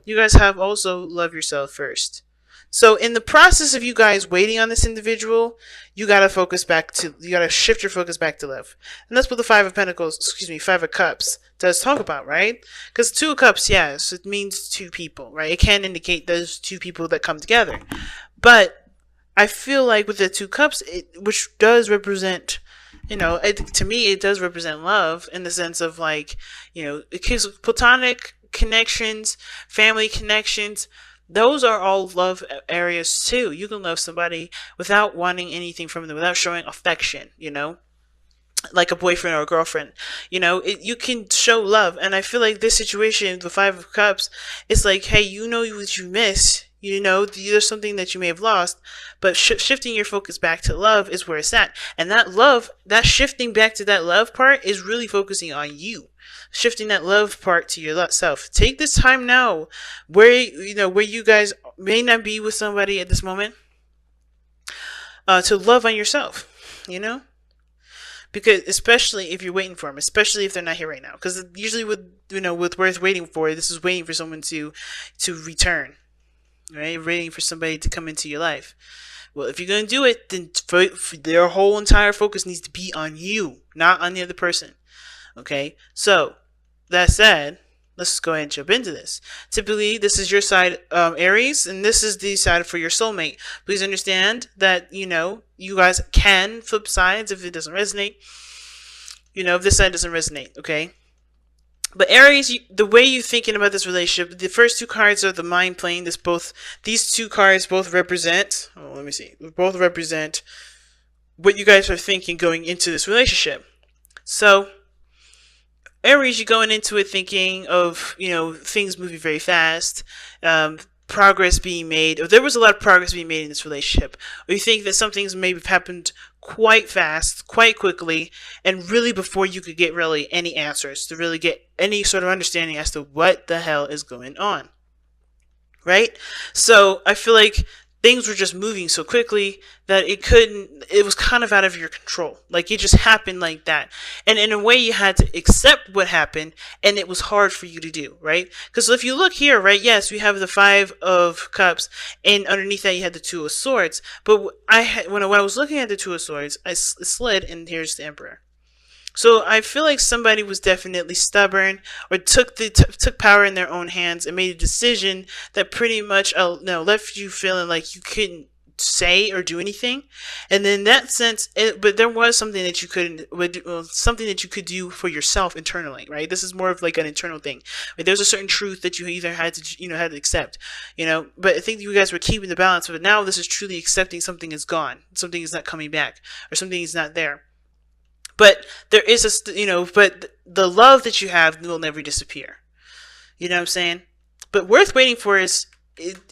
you guys have also love yourself first. So in the process of you guys waiting on this individual, you gotta shift your focus back to love. And that's what the Five of Pentacles, excuse me, Five of Cups does talk about, right? Because Two of Cups, yes, it means two people, right? It can indicate those two people that come together. But I feel like with the Two Cups, which does represent, to me, it does represent love in the sense of like, it gives platonic connections, family connections. Those are all love areas too. You can love somebody without wanting anything from them, without showing affection, like a boyfriend or a girlfriend. You can show love. And I feel like this situation, the Five of Cups, it's like, hey, you know what you miss. There's something that you may have lost, but shifting your focus back to love is where it's at. And that love, that shifting back to that love part is really focusing on you. Shifting that love part to your self. Take this time now where you guys may not be with somebody at this moment, to love on yourself, because especially if you're waiting for them, especially if they're not here right now, because usually with worth waiting for, this is waiting for someone to return, right? Waiting for somebody to come into your life. Well, if you're going to do it, then for their whole entire focus needs to be on you, not on the other person. Okay, so that said, let's go ahead and jump into this. Typically, this is your side, Aries, and this is the side for your soulmate. Please understand that, you guys can flip sides if it doesn't resonate. If this side doesn't resonate, okay? But Aries, the way you're thinking about this relationship, the first two cards are the mind plane. These two cards both represent, let me see, both represent what you guys are thinking going into this relationship. So, Aries, you're going into it thinking of, things moving very fast, progress being made, or there was a lot of progress being made in this relationship, or you think that some things maybe happened quite fast, quite quickly, and really before you could get really any answers, to really get any sort of understanding as to what the hell is going on. Right? So I feel like things were just moving so quickly that it was kind of out of your control. Like it just happened like that. And in a way you had to accept what happened, and it was hard for you to do, right? Because if you look here, right, yes, we have the Five of Cups, and underneath that you had the Two of Swords. But when I was looking at the Two of Swords, I slid, and here's the Emperor. So I feel like somebody was definitely stubborn, or took power in their own hands and made a decision that pretty much left you feeling like you couldn't say or do anything. And in that sense, but there was something that you something that you could do for yourself internally, right? This is more of like an internal thing. Like there's a certain truth that you either had to accept, But I think you guys were keeping the balance. But now this is truly accepting something is gone, something is not coming back, or something is not there. But there is but the love that you have will never disappear. You know what I'm saying? But worth waiting for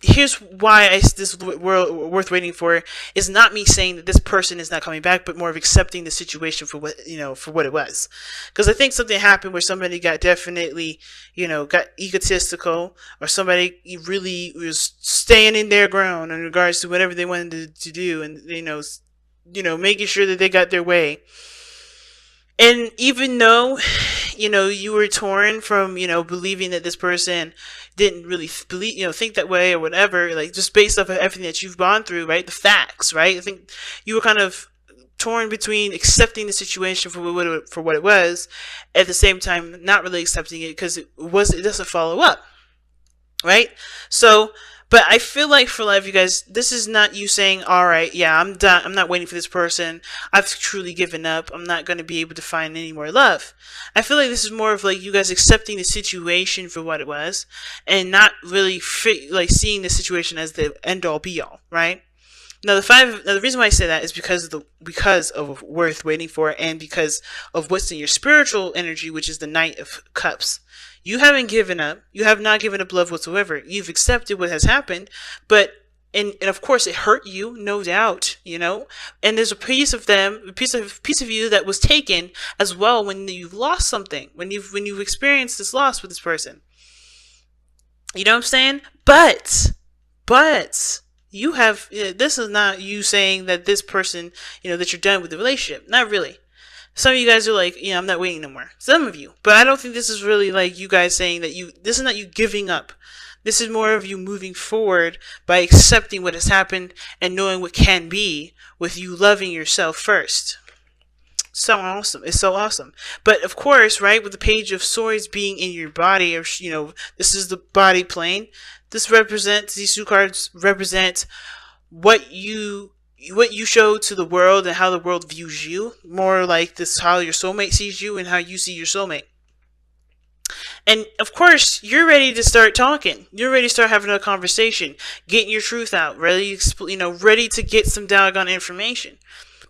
here's why this worth waiting for is not me saying that this person is not coming back, but more of accepting the situation for what it was. Because I think something happened where somebody got definitely got egotistical, or somebody really was staying in their ground in regards to whatever they wanted to do, and making sure that they got their way. And even though, you were torn from, believing that this person didn't really believe, think that way or whatever, like just based off of everything that you've gone through, right? The facts, right? I think you were kind of torn between accepting the situation for what it was, at the same time not really accepting it because it doesn't follow up, right? So, but I feel like for a lot of you guys, this is not you saying, all right, yeah, I'm done. I'm not waiting for this person. I've truly given up. I'm not going to be able to find any more love. I feel like this is more of like you guys accepting the situation for what it was, and not really seeing the situation as the end all be all, right? Now the reason why I say that is because of worth waiting for, and because of what's in your spiritual energy, which is the Knight of Cups. You haven't given up. You have not given up love whatsoever. You've accepted what has happened, but and of course it hurt you, no doubt, And there's a piece of you that was taken as well when you've lost something, when you've experienced this loss with this person. You know what I'm saying? But you have, this is not you saying that this person, that you're done with the relationship. Not really. Some of you guys are like, yeah, I'm not waiting no more. Some of you. But I don't think this is really like you guys saying that this is not you giving up. This is more of you moving forward by accepting what has happened and knowing what can be with you loving yourself first. So awesome. It's so awesome. But of course, right, with the Page of Swords being in your body, or, this is the body plane. These two cards represent what you show to the world and how the world views you. More like this, how your soulmate sees you and how you see your soulmate. And of course, you're ready to start talking. You're ready to start having a conversation, getting your truth out, ready to get some doggone information.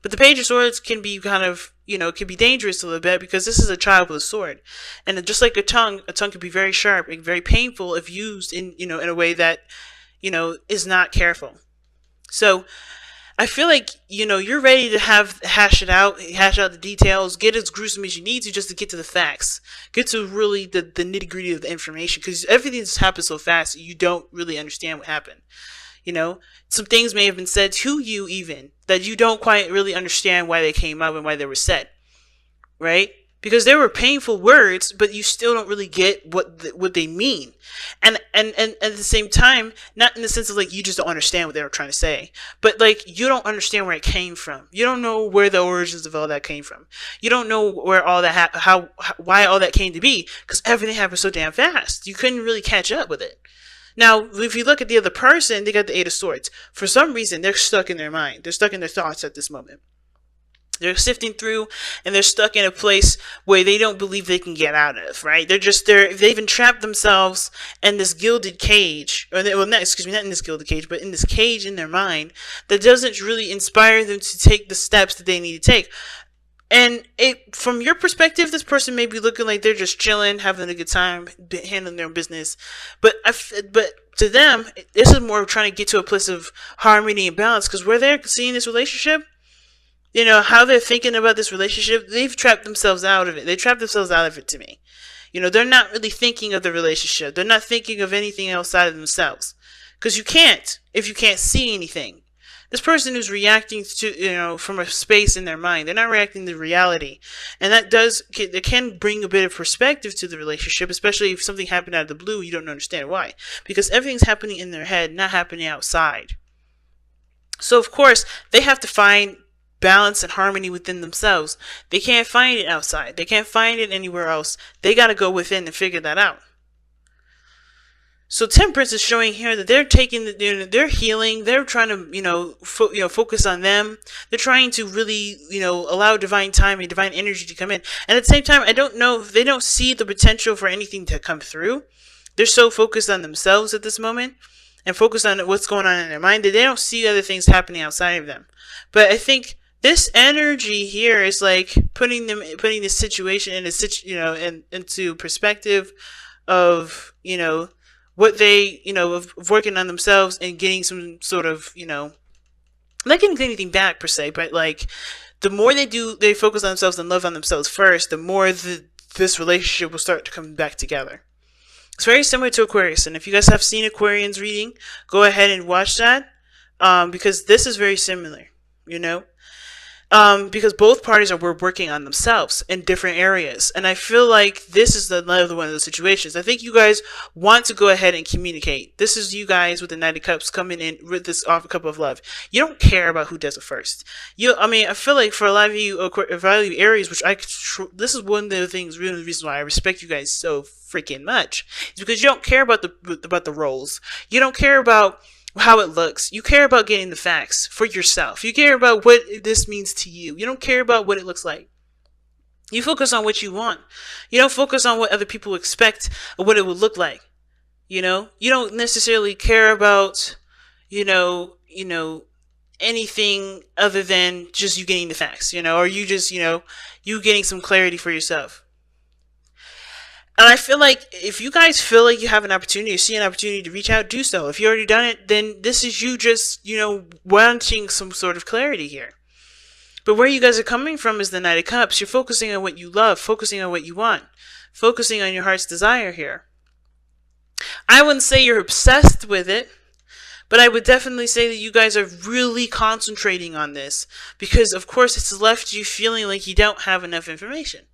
But the Page of Swords can be kind of, can be dangerous a little bit, because this is a child with a sword. And just like a tongue can be very sharp and very painful if used in a way that, is not careful. So I feel like, you're ready to hash out the details, get as gruesome as you need to, just to get to the facts, get to really the nitty gritty of the information, because everything just happens so fast, you don't really understand what happened. Some things may have been said to you even that you don't quite really understand why they came up and why they were said, right? Because they were painful words, but you still don't really get what they mean. And at the same time, not in the sense of like you just don't understand what they were trying to say, but like you don't understand where it came from. You don't know where the origins of all that came from. You don't know where all that why all that came to be, because everything happened so damn fast. You couldn't really catch up with it. Now, if you look at the other person, they got the Eight of Swords. For some reason, they're stuck in their mind. They're stuck in their thoughts at this moment. They're sifting through, and they're stuck in a place where they don't believe they can get out of, right? They've entrapped themselves in this gilded cage, not in this gilded cage, but in this cage in their mind that doesn't really inspire them to take the steps that they need to take. And from your perspective, this person may be looking like they're just chilling, having a good time, handling their own business. But to them, this is more trying to get to a place of harmony and balance, because where they're seeing this relationship, how they're thinking about this relationship, they've trapped themselves out of it. They trapped themselves out of it to me. They're not really thinking of the relationship. They're not thinking of anything outside of themselves. Because you can't, if you can't see anything. This person is reacting to, from a space in their mind. They're not reacting to reality. And it can bring a bit of perspective to the relationship, especially if something happened out of the blue, you don't understand why. Because everything's happening in their head, not happening outside. So, of course, they have to find balance and harmony within themselves. They can't find it outside. They can't find it anywhere else. They got to go within and figure that out. So Temperance is showing here that they're they're healing. They're trying to, focus on them. They're trying to really, allow divine time and divine energy to come in. And at the same time, I don't know if they don't see the potential for anything to come through. They're so focused on themselves at this moment and focused on what's going on in their mind that they don't see other things happening outside of them. But I think this energy here is like putting this situation into perspective of, what they, of working on themselves and getting some sort of, not getting anything back per se, but like the more they focus on themselves and love on themselves first, the more this relationship will start to come back together. It's very similar to Aquarius, and if you guys have seen Aquarian's reading, go ahead and watch that, because this is very similar, because both parties were working on themselves in different areas. And I feel like this is another one of those situations. I think you guys want to go ahead and communicate. This is you guys with the Knight of Cups coming in with this cup of love. You don't care about who does it first. I feel like for a lot of you Aries, this is one of the things, really the reason why I respect you guys so freaking much, is because you don't care about the roles. You don't care about how it looks. You care about getting the facts for yourself. You care about what this means to you. You don't care about what it looks like. You focus on what you want. You don't focus on what other people expect or what it would look like. You don't necessarily care about, anything other than just you getting the facts, or you just, you getting some clarity for yourself. And I feel like if you guys feel like you have an opportunity or see an opportunity to reach out, do so. If you already done it, then this is you just, wanting some sort of clarity here. But where you guys are coming from is the Knight of Cups. You're focusing on what you love, focusing on what you want, focusing on your heart's desire here. I wouldn't say you're obsessed with it, But I would definitely say that you guys are really concentrating on this because, of course, it's left you feeling like you don't have enough information.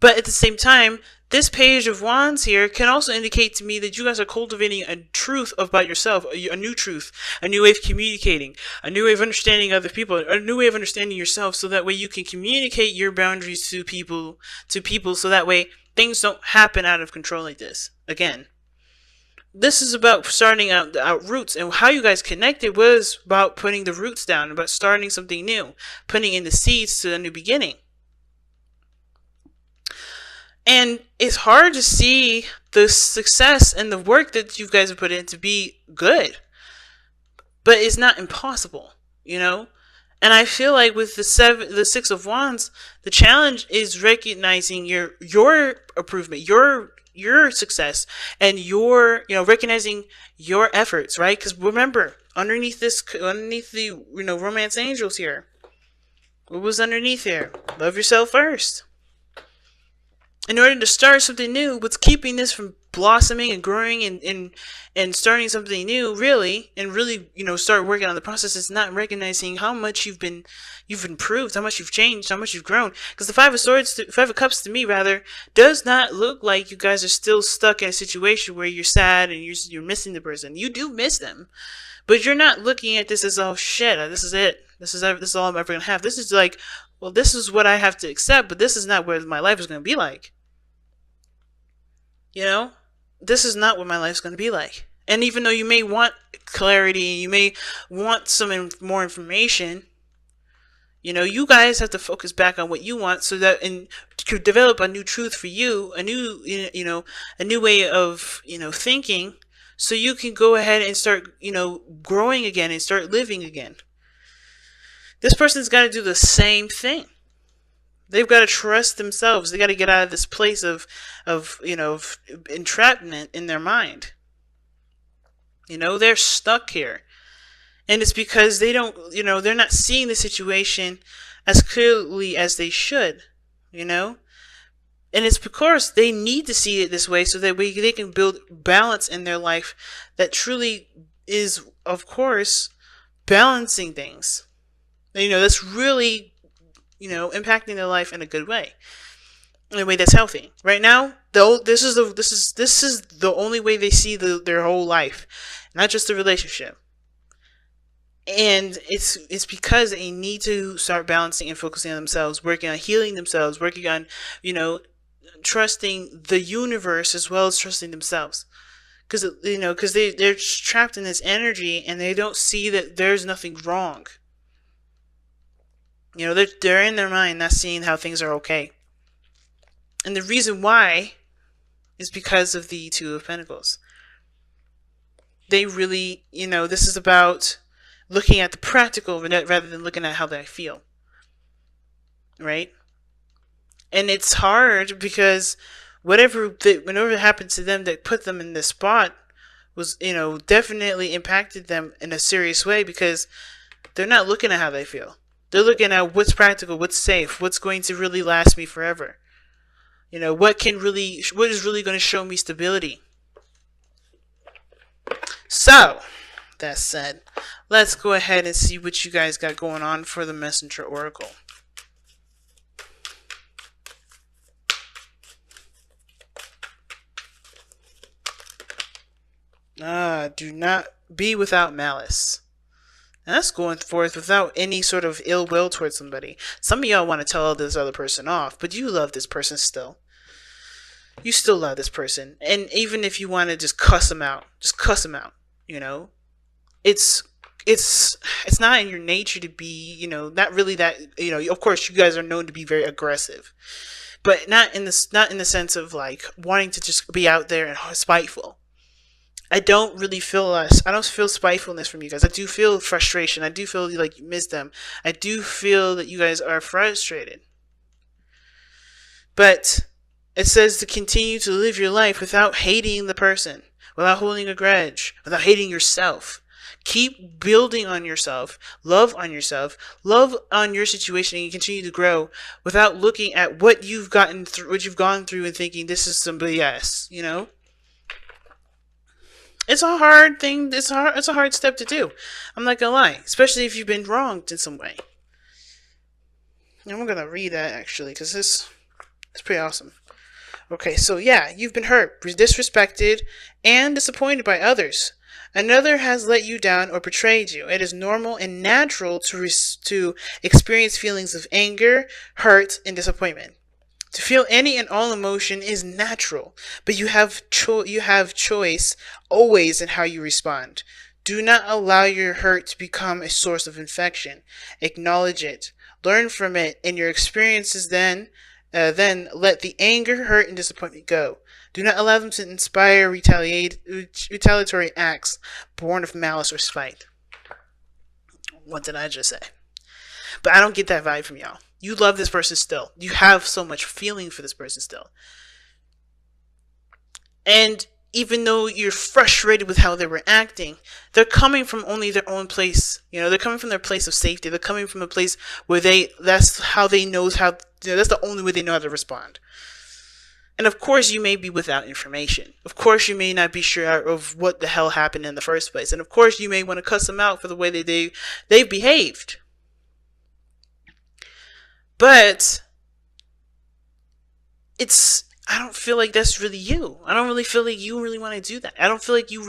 But at the same time, this Page of Wands here can also indicate to me that you guys are cultivating a truth about yourself, a new truth, a new way of communicating, a new way of understanding other people, a new way of understanding yourself, so that way you can communicate your boundaries to people, so that way things don't happen out of control like this. Again, this is about starting out roots, and how you guys connected was about putting the roots down, about starting something new, putting in the seeds to a new beginning. And it's hard to see the success and the work that you guys have put in to be good. But it's not impossible, you know? And I feel like with the Six of Wands, the challenge is recognizing your improvement, your success, and recognizing your efforts, right? Because remember, underneath the romance angels here, what was underneath here? Love yourself first. In order to start something new, what's keeping this from blossoming and growing and starting something new, really, and really, start working on the process, is not recognizing how much you've improved, how much you've changed, how much you've grown. Because the Five of Cups to me, rather, does not look like you guys are still stuck in a situation where you're sad and you're missing the person. You do miss them, but you're not looking at this as, oh shit, this is it. This is all I'm ever gonna have. This is like, well, this is what I have to accept, but this is not what my life is gonna be like. This is not what my life's going to be like. And even though you may want clarity, you may want some more information, you guys have to focus back on what you want, so that and to develop a new truth for you, a new way of thinking, so you can go ahead and start growing again and start living again. This person's got to do the same thing. They've got to trust themselves. They got to get out of this place of entrapment in their mind. They're stuck here. And it's because they don't, they're not seeing the situation as clearly as they should, And it's because they need to see it this way, so that they can build balance in their life that truly is, of course, balancing things. That's really impacting their life in a good way, in a way that's healthy. Right now, though, this is the only way they see their whole life, not just the relationship. And it's because they need to start balancing and focusing on themselves, working on healing themselves, working on trusting the universe as well as trusting themselves. Because they're trapped in this energy and they don't see that there's nothing wrong. They're in their mind, not seeing how things are okay. And the reason why is because of the Two of Pentacles. They really, this is about looking at the practical rather than looking at how they feel. Right? And it's hard because whatever happened to them that put them in this spot was, definitely impacted them in a serious way, because they're not looking at how they feel. They're looking at what's practical, what's safe, what's going to really last me forever. What is really going to show me stability. So, that said, let's go ahead and see what you guys got going on for the Messenger Oracle. Do not be without malice. And that's going forth without any sort of ill will towards somebody. Some of y'all want to tell this other person off, but you love this person still. You still love this person. And even if you want to just cuss them out, It's not in your nature to be, not really that, of course you guys are known to be very aggressive. But not in the sense of like wanting to just be out there and spiteful. I don't feel spitefulness from you guys. I do feel frustration. I do feel like you miss them. I do feel that you guys are frustrated. But it says to continue to live your life without hating the person, without holding a grudge, without hating yourself. Keep building on yourself. Love on yourself. Love on your situation, and you continue to grow without looking at what you've gone through and thinking this is some BS, It's a hard thing. It's a hard step to do. I'm not gonna lie, especially if you've been wronged in some way. And I'm gonna read that actually, because this is pretty awesome. Okay, so yeah, you've been hurt, disrespected, and disappointed by others. Another has let you down or betrayed you. It is normal and natural to experience feelings of anger, hurt, and disappointment. To feel any and all emotion is natural, but you have choice always in how you respond. Do not allow your hurt to become a source of infection. Acknowledge it, learn from it, and your experiences then let the anger, hurt, and disappointment go. Do not allow them to inspire retaliatory acts born of malice or spite. What did I just say? But I don't get that vibe from y'all. You love this person still. You have so much feeling for this person still. And even though you're frustrated with how they were acting, they're coming from only their own place. They're coming from their place of safety. They're coming from a place where that's how they know how, that's the only way they know how to respond. And of course you may be without information. Of course you may not be sure of what the hell happened in the first place. And of course you may want to cuss them out for the way that they've behaved. But I don't feel like that's really you. I don't really feel like you really want to do that. I don't feel like you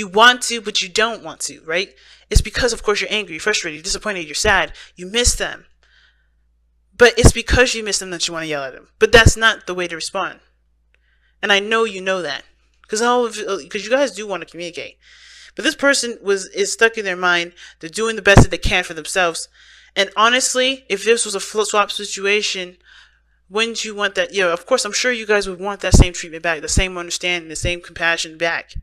want to, but you don't want to, right? It's because, of course, you're angry, you're frustrated, you're disappointed, you're sad, you miss them. But it's because you miss them that you want to yell at them. But that's not the way to respond. And I know you know that. Because you guys do want to communicate. But this person is stuck in their mind. They're doing the best that they can for themselves. And honestly, if this was a flip-swap situation, wouldn't you want that? Of course, I'm sure you guys would want that same treatment back, the same understanding, the same compassion back.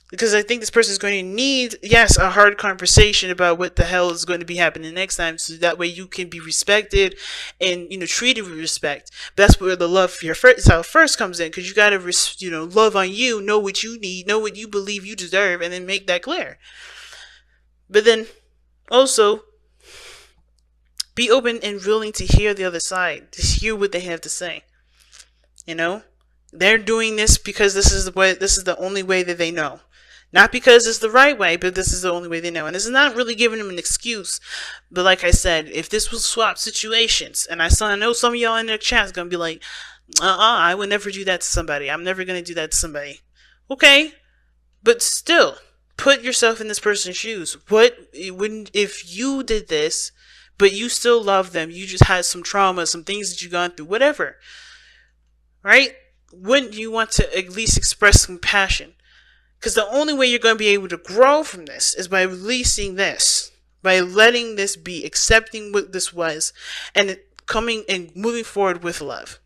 Because I think this person is going to need, yes, a hard conversation about what the hell is going to be happening next time, so that way you can be respected and, treated with respect. But that's where the love for yourself first comes in, because you got to, love on you, know what you need, know what you believe you deserve, and then make that clear. But then also, be open and willing to hear the other side, to hear what they have to say. They're doing this because this is the only way that they know. Not because it's the right way, but this is the only way they know. And this is not really giving them an excuse. But like I said, if this was swap situations, and I know some of y'all in the chat is going to be like, I would never do that to somebody. I'm never going to do that to somebody. Okay, but still, put yourself in this person's shoes. If you did this, but you still love them, you just had some trauma, some things that you've gone through, whatever, right? Wouldn't you want to at least express compassion? Because the only way you're going to be able to grow from this is by releasing this, by letting this be, accepting what this was, and coming and moving forward with love.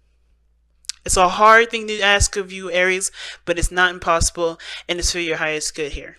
It's a hard thing to ask of you, Aries, but it's not impossible, and it's for your highest good here.